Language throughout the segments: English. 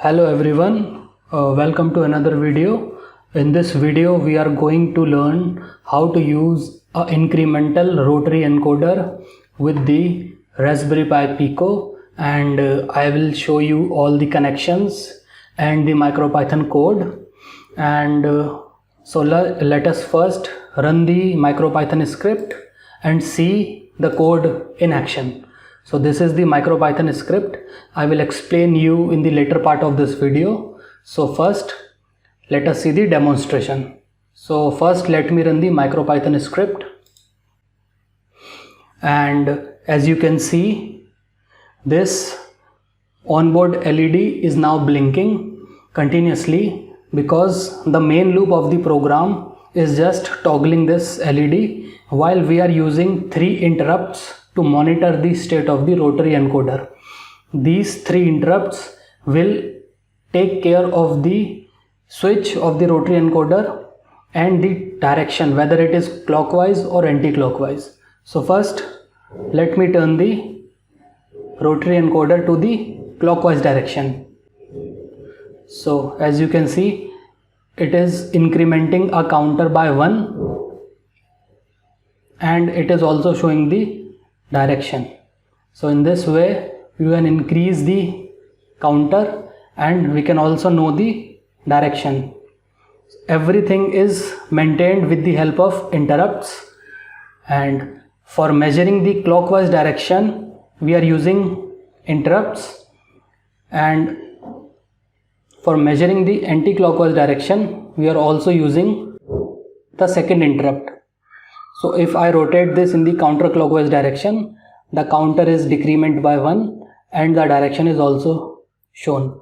Hello everyone, welcome to another video. In this video we are going to learn how to use an incremental rotary encoder with the Raspberry Pi Pico, and I will show you all the connections and the Micropython code. And so let us first run the Micropython script and see the code in action. So this is the Micropython script. I will explain you in the later part of this video. So first let us see the demonstration. So first let me run the Micropython script, and as you can see, this onboard LED is now blinking continuously because the main loop of the program is just toggling this LED while we are using 3 interrupts to monitor the state of the rotary encoder. These 3 interrupts will take care of the switch of the rotary encoder and the direction, whether it is clockwise or anti-clockwise. So first let me turn the rotary encoder to the clockwise direction. So as you can see, it is incrementing a counter by 1 and it is also showing the direction. So in this way we can increase the counter and we can also know the direction. Everything is maintained with the help of interrupts, and for measuring the clockwise direction we are using interrupts, and for measuring the anti-clockwise direction we are also using the second interrupt. So if I rotate this in the counterclockwise direction, the counter is decrement by 1 and the direction is also shown.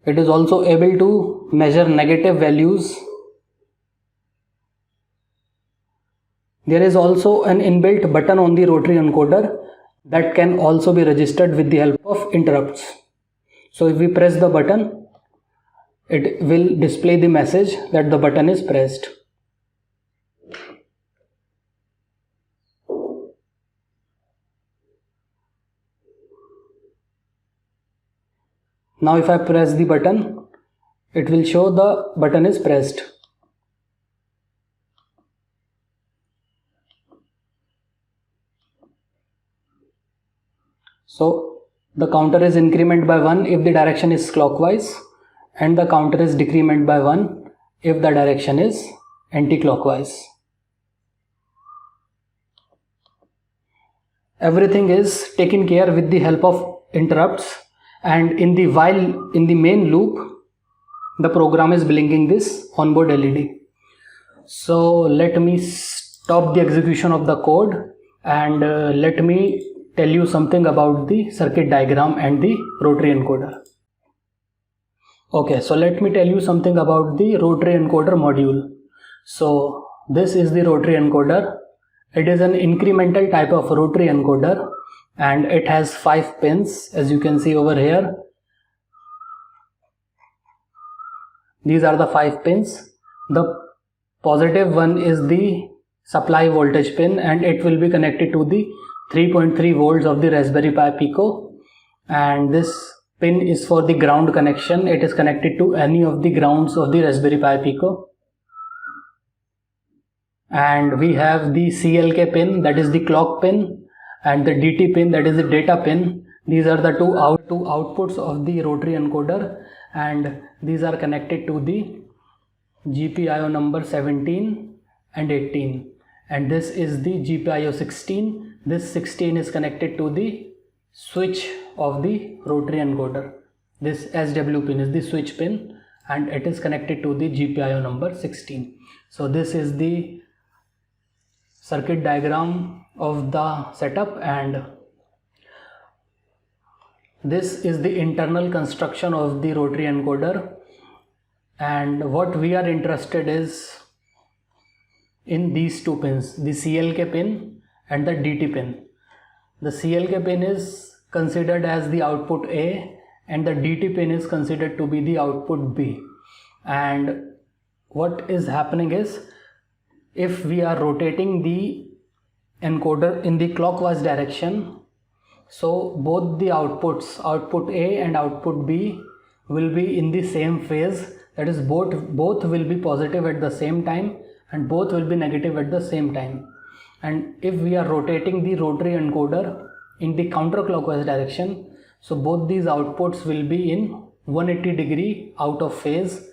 It is also able to measure negative values. There is also an inbuilt button on the rotary encoder that can also be registered with the help of interrupts. So if we press the button, it will display the message that the button is pressed. Now if I press the button, it will show the button is pressed. So the counter is increment by 1 if the direction is clockwise, and the counter is decrement by 1 if the direction is anti-clockwise. Everything is taken care with the help of interrupts, and in the main loop the program is blinking this onboard LED. So let me stop the execution of the code and let me tell you something about the circuit diagram and the rotary encoder. Okay, so let me tell you something about the rotary encoder module. So this is the rotary encoder. It is an incremental type of rotary encoder and it has 5 pins, as you can see over here. These are the 5 pins. The positive one is the supply voltage pin and it will be connected to the 3.3 volts of the Raspberry Pi Pico, and this pin is for the ground connection. It is connected to any of the grounds of the Raspberry Pi Pico. And we have the CLK pin, that is the clock pin, and the DT pin, that is the data pin. These are the two outputs of the rotary encoder, and these are connected to the GPIO number 17 and 18, and this is the GPIO 16. This 16 is connected to the switch of the rotary encoder. This SW pin is the switch pin and it is connected to the GPIO number 16. So this is the circuit diagram of the setup, and this is the internal construction of the rotary encoder. And what we are interested is in these 2 pins, the CLK pin and the DT pin. The CLK pin is considered as the output A and the DT pin is considered to be the output B. And what is happening is, if we are rotating the encoder in the clockwise direction, So both the outputs, output A and output B, will be in the same phase. That is, both will be positive at the same time and both will be negative at the same time. And if we are rotating the rotary encoder in the counterclockwise direction, so both these outputs will be in 180 degree out of phase.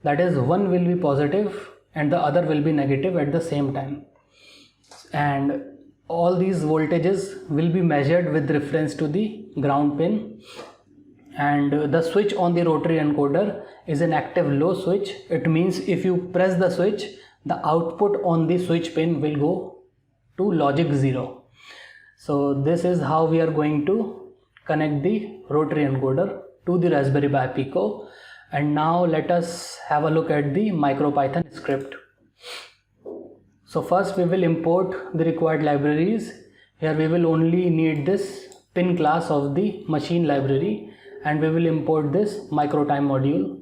That is, one will be positive and the other will be negative at the same time. And all these voltages will be measured with reference to the ground pin. And the switch on the rotary encoder is an active low switch. It means if you press the switch, the output on the switch pin will go to logic 0. So this is how we are going to connect the rotary encoder to the Raspberry Pi Pico. And now let us have a look at the Micropython script. So first we will import the required libraries. Here we will only need this pin class of the machine library, and we will import this microtime module.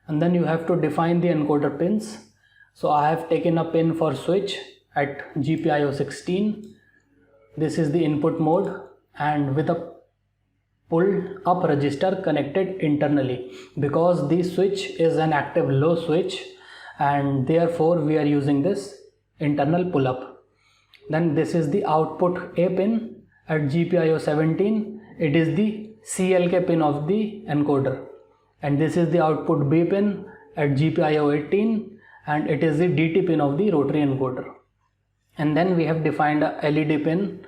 And then you have to define the encoder pins. So I have taken a pin for switch at GPIO 16. This is the input mode, and with a pulled up register connected internally, because the switch is an active low switch and therefore we are using this internal pull up. Then this is the output A pin at GPIO 17. It is the CLK pin of the encoder, and this is the output B pin at GPIO 18, and it is the DT pin of the rotary encoder. And then we have defined a LED pin,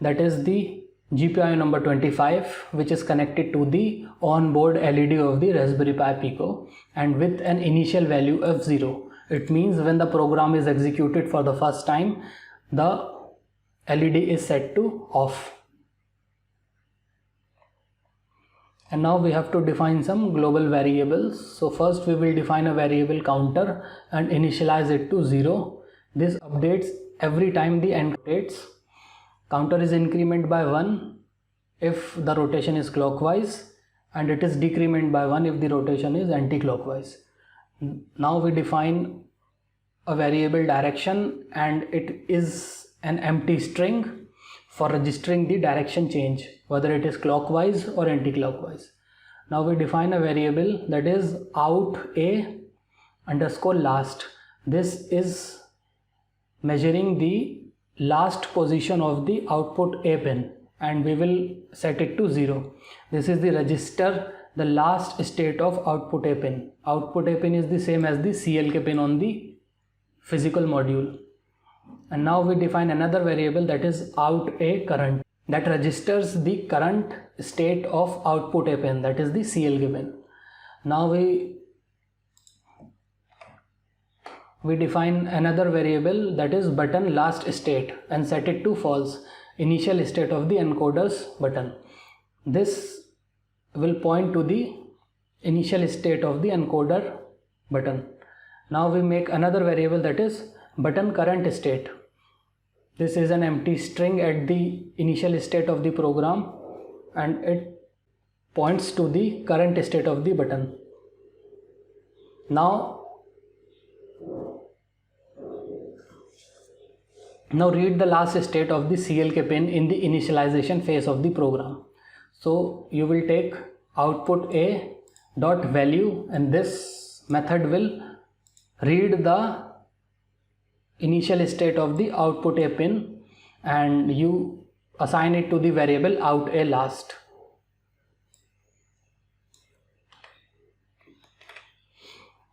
that is the GPIO number 25, which is connected to the onboard LED of the Raspberry Pi Pico, and with an initial value of 0. It means when the program is executed for the first time, the LED is set to off. And now we have to define some global variables. So first we will define a variable counter and initialize it to 0. This updates every time the end rotates. Counter is increment by 1 if the rotation is clockwise, and it is decrement by 1 if the rotation is anti-clockwise. Now we define a variable direction, and it is an empty string for registering the direction change, whether it is clockwise or anti-clockwise. Now we define a variable that is out A underscore last. This is measuring the last position of the output A pin, and we will set it to 0. This is the register, the last state of output A pin. Output A pin is the same as the CLK pin on the physical module. And now we define another variable that is out A current, that registers the current state of output A pin, that is the CLK pin. Now we define another variable that is button last state and set it to false, initial state of the encoder's button. This will point to the initial state of the encoder button. Now we make another variable that is button current state. This is an empty string at the initial state of the program, and it points to the current state of the button. Now read the last state of the CLK pin in the initialization phase of the program. So you will take output A dot value, and this method will read the initial state of the output A pin, and you assign it to the variable out A last.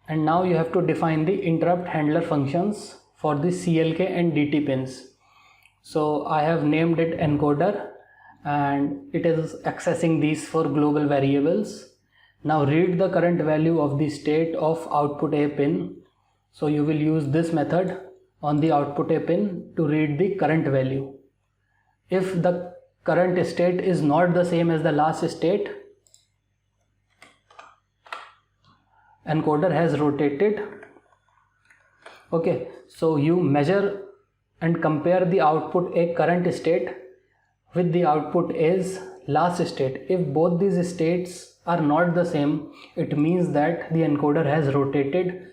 And now you have to define the interrupt handler functions for the CLK and DT pins. So I have named it encoder, and it is accessing these for global variables. Now read the current value of the state of output A pin. So you will use this method on the output A pin to read the current value. If the current state is not the same as the last state, encoder has rotated. Okay, so you measure and compare the output A current state with the output A's last state. If both these states are not the same, it means that the encoder has rotated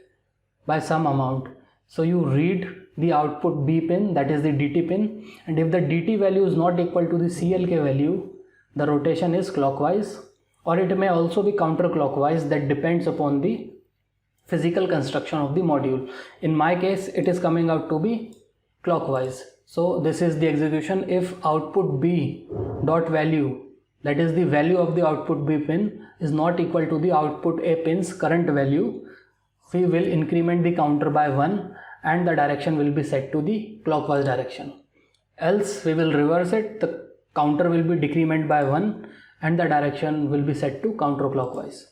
by some amount. So you read the output B pin, that is the DT pin, and if the DT value is not equal to the CLK value, the rotation is clockwise, or it may also be counterclockwise. That depends upon the physical construction of the module. In my case, it is coming out to be clockwise. So this is the execution. If output B dot value, that is the value of the output B pin, is not equal to the output A pin's current value, we will increment the counter by 1 and the direction will be set to the clockwise direction. Else we will reverse it, the counter will be decrement by 1 and the direction will be set to counterclockwise.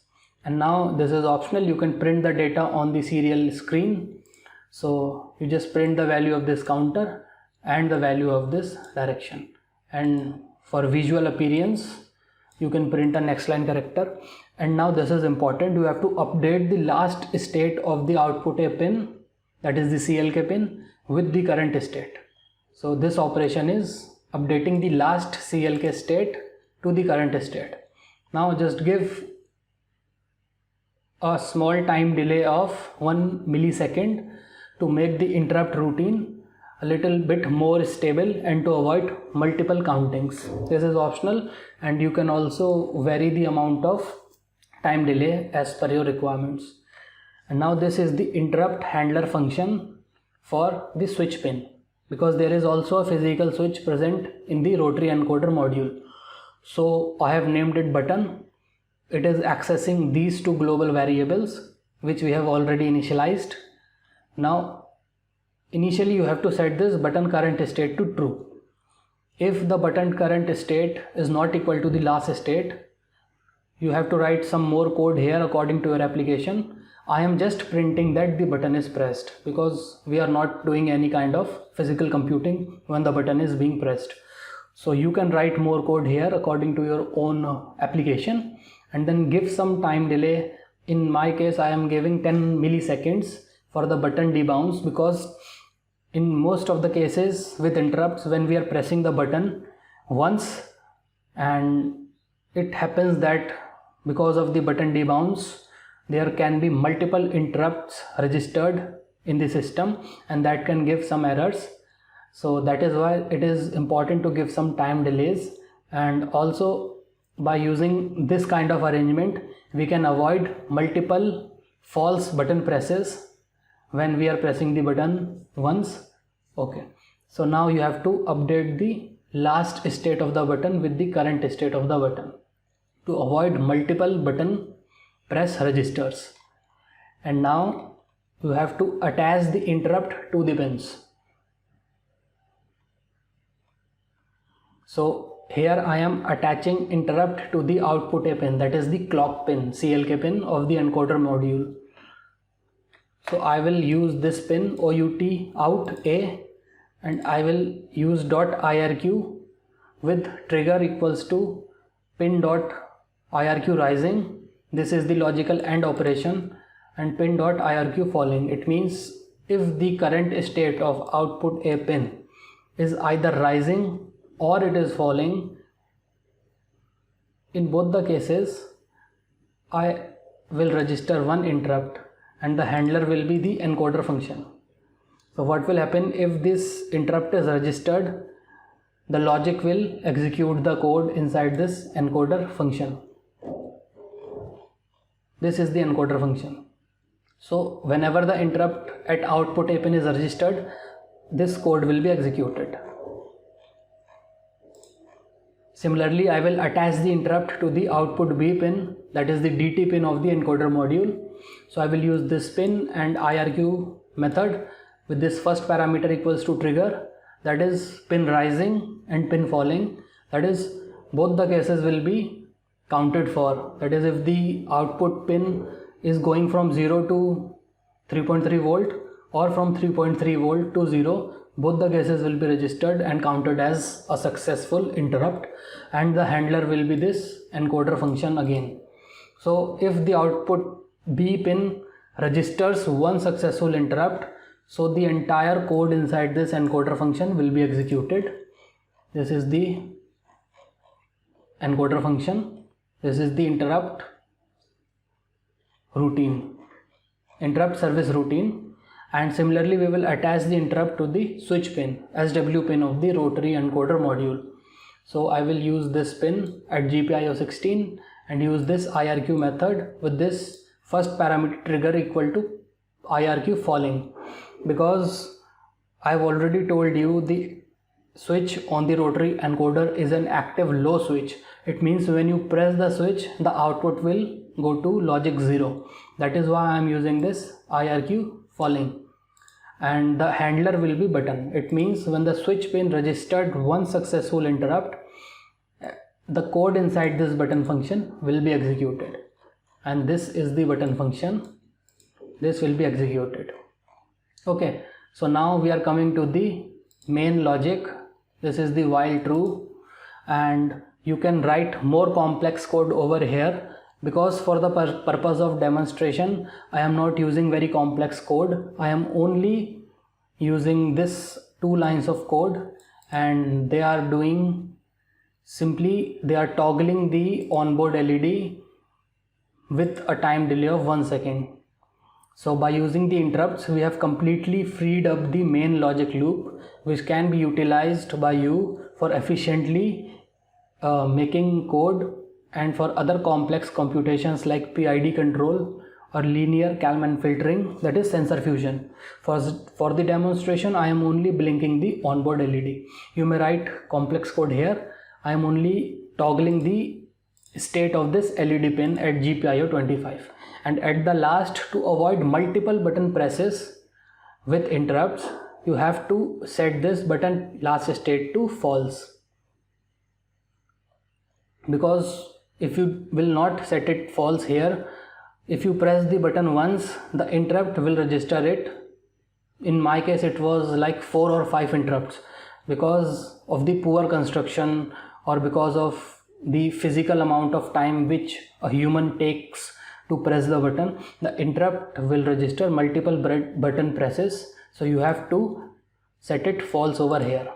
And now this is optional, you can print the data on the serial screen. So you just print the value of this counter and the value of this direction, and for visual appearance you can print a next line character. And now this is important, you have to update the last state of the output A pin, that is the CLK pin, with the current state. So this operation is updating the last CLK state to the current state. Now just give a small time delay of 1 millisecond to make the interrupt routine a little bit more stable and to avoid multiple countings. This is optional, and you can also vary the amount of time delay as per your requirements. And now this is the interrupt handler function for the switch pin, because there is also a physical switch present in the rotary encoder module. So I have named it button. It is accessing these two global variables which we have already initialized. Now initially you have to set this button current state to true. If the button current state is not equal to the last state, you have to write some more code here according to your application. I am just printing that the button is pressed, because we are not doing any kind of physical computing when the button is being pressed. So you can write more code here according to your own application, and then give some time delay. In my case, I am giving 10 milliseconds for the button debounce, because in most of the cases with interrupts, when we are pressing the button once and it happens that because of the button debounce there can be multiple interrupts registered in the system, and that can give some errors. So that is why it is important to give some time delays, and also by using this kind of arrangement we can avoid multiple false button presses when we are pressing the button once. Okay, so now you have to update the last state of the button with the current state of the button to avoid multiple button press registers. And now you have to attach the interrupt to the pins. So here I am attaching interrupt to the output A pin, that is the clock pin, CLK pin of the encoder module. So I will use this pin OUT out A, and I will use .irq with trigger equals to pin.irq rising. This is the logical AND operation, and pin.irq falling. It means if the current state of output A pin is either rising or it is falling, in both the cases I will register one interrupt, and the handler will be the encoder function. So what will happen if this interrupt is registered? The logic will execute the code inside this encoder function. This is the encoder function. So whenever the interrupt at output A pin is registered, this code will be executed. Similarly, I will attach the interrupt to the output B pin, that is the DT pin of the encoder module. So I will use this pin and IRQ method with this first parameter equals to trigger, that is pin rising and pin falling, that is both the cases will be counted for. That is, if the output pin is going from 0 to 3.3 volt or from 3.3 volt to 0, both the cases will be registered and counted as a successful interrupt, and the handler will be this encoder function again. So if the output B pin registers one successful interrupt, so the entire code inside this encoder function will be executed. This is the encoder function, this is the interrupt routine, interrupt service routine, And similarly we will attach the interrupt to the switch pin, SW pin of the rotary encoder module. So I will use this pin at GPIO 16 and use this IRQ method with this first parameter trigger equal to IRQ falling, because I've already told you the switch on the rotary encoder is an active low switch. It means when you press the switch, the output will go to logic 0. That is why I am using this IRQ falling. And the handler will be button. It means when the switch pin registered one successful interrupt, the code inside this button function will be executed. And this is the button function. This will be executed. Okay, so now we are coming to the main logic. This is the while true, and you can write more complex code over here, because for the purpose of demonstration I am not using very complex code. I am only using this 2 lines of code, and they are doing simply, they are toggling the onboard LED with a time delay of 1 second. So by using the interrupts, we have completely freed up the main logic loop, which can be utilized by you for efficiently making code and for other complex computations like PID control or linear Kalman filtering, that is sensor fusion. For the demonstration, I am only blinking the onboard LED. You may write complex code here. I am only toggling the state of this LED pin at GPIO 25. And at the last, to avoid multiple button presses with interrupts, you have to set this button last state to false. Because if you will not set it false here, if you press the button once, the interrupt will register it. In my case it was like 4 or 5 interrupts, because of the poor construction or because of the physical amount of time which a human takes to press the button. The interrupt will register multiple button presses, so you have to set it false over here.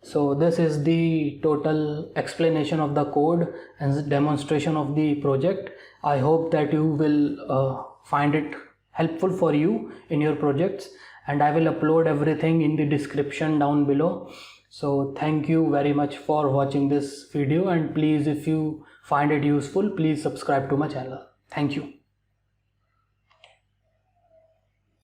So this is the total explanation of the code and demonstration of the project. I hope that you will find it helpful for you in your projects, and I will upload everything in the description down below. So thank you very much for watching this video, and please, if you find it useful, please subscribe to my channel. Thank you.